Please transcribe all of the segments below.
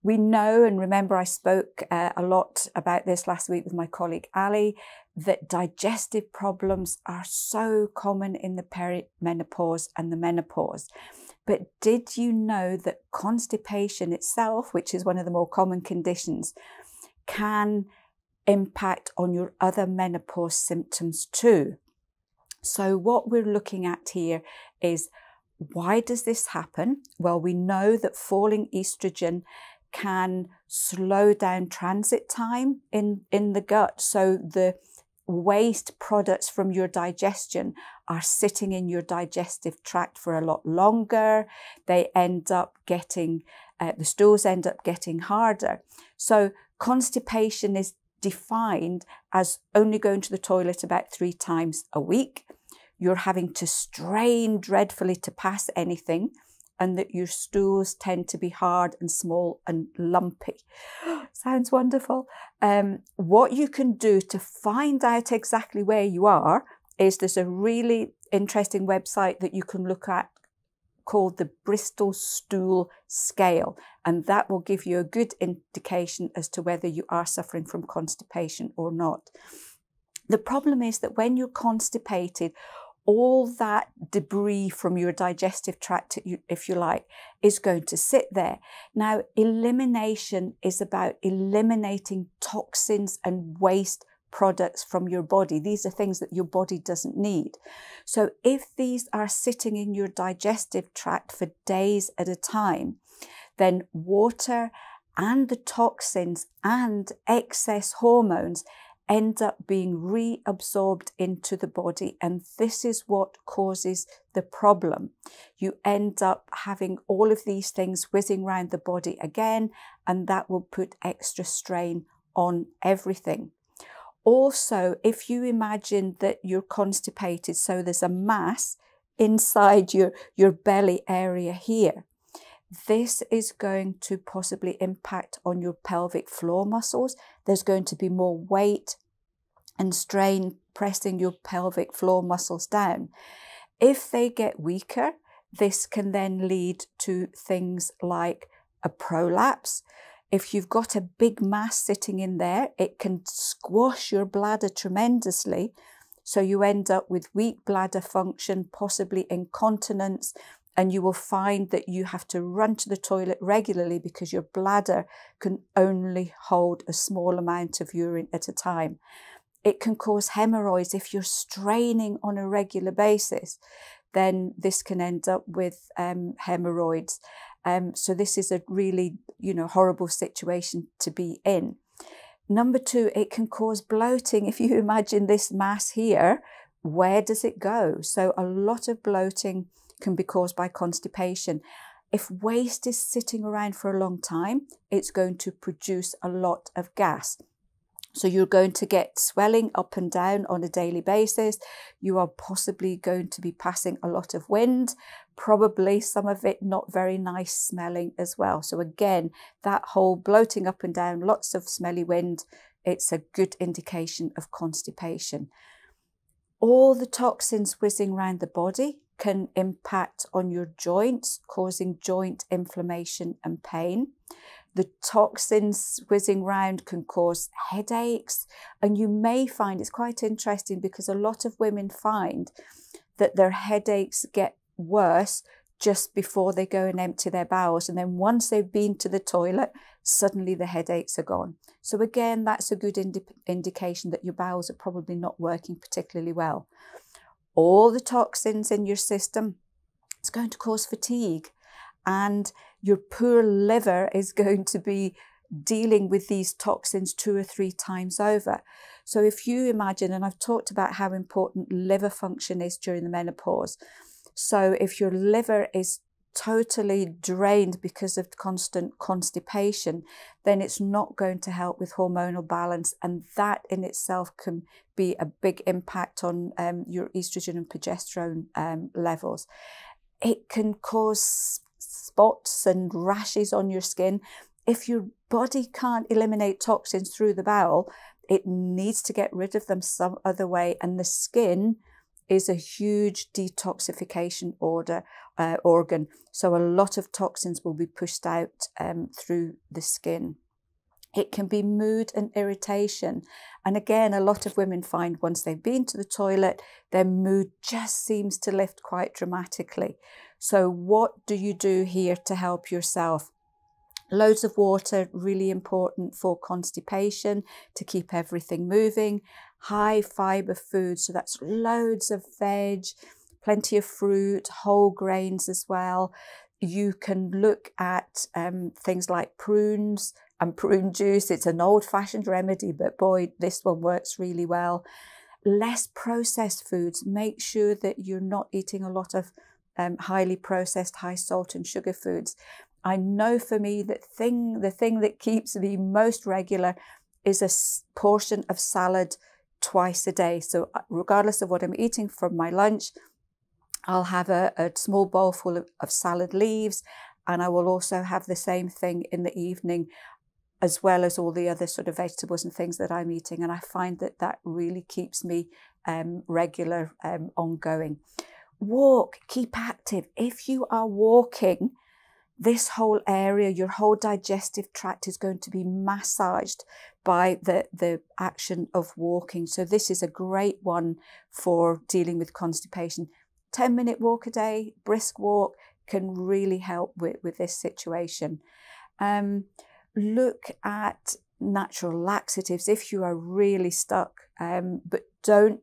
We know, and remember I spoke a lot about this last week with my colleague Ali, that digestive problems are so common in the perimenopause and the menopause. But did you know that constipation itself, which is one of the more common conditions, can impact on your other menopause symptoms too? So what we're looking at here is, why does this happen? Well, we know that falling estrogen can slow down transit time in the gut. So the waste products from your digestion are sitting in your digestive tract for a lot longer. They end up getting, the stools end up getting harder. So constipation is defined as only going to the toilet about 3 times a week. You're having to strain dreadfully to pass anything, and that your stools tend to be hard and small and lumpy. Sounds wonderful. What you can do to find out exactly where you are is, there's a really interesting website that you can look at called the Bristol Stool Scale, and that will give you a good indication as to whether you are suffering from constipation or not. The problem is that when you're constipated, all that debris from your digestive tract, if you like, is going to sit there. Now, elimination is about eliminating toxins and waste products from your body. These are things that your body doesn't need. So if these are sitting in your digestive tract for days at a time, then water and the toxins and excess hormones end up being reabsorbed into the body, and this is what causes the problem. You end up having all of these things whizzing around the body again, and that will put extra strain on everything. Also, if you imagine that you're constipated, so there's a mass inside your belly area here, this is going to possibly impact on your pelvic floor muscles. There's going to be more weight and strain pressing your pelvic floor muscles down. If they get weaker, this can then lead to things like a prolapse. If you've got a big mass sitting in there, it can squash your bladder tremendously. So you end up with weak bladder function, possibly incontinence, and you will find that you have to run to the toilet regularly because your bladder can only hold a small amount of urine at a time. It can cause hemorrhoids if you're straining on a regular basis. Then this can end up with hemorrhoids. So this is a really, horrible situation to be in. Number 2, it can cause bloating. If you imagine this mass here, where does it go? So a lot of bloating can be caused by constipation. If waste is sitting around for a long time, it's going to produce a lot of gas. So you're going to get swelling up and down on a daily basis. You are possibly going to be passing a lot of wind, probably some of it not very nice smelling as well. So again, that whole bloating up and down, lots of smelly wind, it's a good indication of constipation. All the toxins whizzing around the body can impact on your joints, causing joint inflammation and pain. The toxins whizzing around can cause headaches, and you may find, it's quite interesting because a lot of women find that their headaches get worse just before they go and empty their bowels, and then once they've been to the toilet, suddenly the headaches are gone. So again, that's a good indication that your bowels are probably not working particularly well. All the toxins in your system, it's going to cause fatigue, and your poor liver is going to be dealing with these toxins 2 or 3 times over. So if you imagine, and I've talked about how important liver function is during the menopause. So if your liver is totally drained because of constant constipation, then it's not going to help with hormonal balance, and that in itself can be a big impact on your estrogen and progesterone levels. It can cause spots and rashes on your skin. If your body can't eliminate toxins through the bowel, it needs to get rid of them some other way, and the skin is a huge detoxification organ. So a lot of toxins will be pushed out through the skin. It can be mood and irritation. And again, a lot of women find once they've been to the toilet, their mood just seems to lift quite dramatically. So what do you do here to help yourself? Loads of water, really important for constipation, to keep everything moving. High fibre food, so that's loads of veg, plenty of fruit, whole grains as well. You can look at things like prunes and prune juice. It's an old-fashioned remedy, but boy, this one works really well. Less processed foods. Make sure that you're not eating a lot of highly processed, high salt and sugar foods. I know for me that the thing that keeps me most regular is a portion of salad twice a day. So regardless of what I'm eating from my lunch, I'll have a small bowl full of salad leaves, and I will also have the same thing in the evening, as well as all the other sort of vegetables and things that I'm eating. And I find that that really keeps me regular, ongoing. Walk, keep active. If you are walking, this whole area, your whole digestive tract is going to be massaged by the action of walking. So this is a great one for dealing with constipation. 10-minute walk a day, brisk walk, can really help with this situation. Look at natural laxatives if you are really stuck, but don't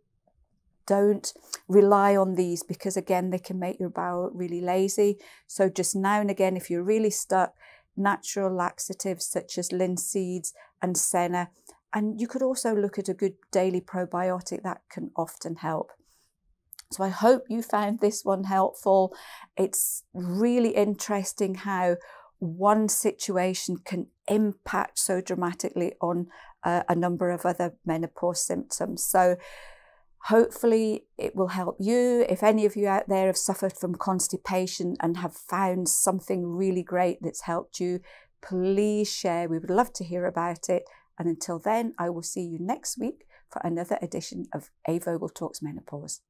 rely on these, because again, they can make your bowel really lazy. So just now and again, if you're really stuck, natural laxatives such as linseeds and senna. And you could also look at a good daily probiotic that can often help. So I hope you found this one helpful. It's really interesting how one situation can impact so dramatically on a number of other menopause symptoms. So hopefully it will help you. If any of you out there have suffered from constipation and have found something really great that's helped you, please share. We would love to hear about it. And until then, I will see you next week for another edition of A. Vogel Talks Menopause.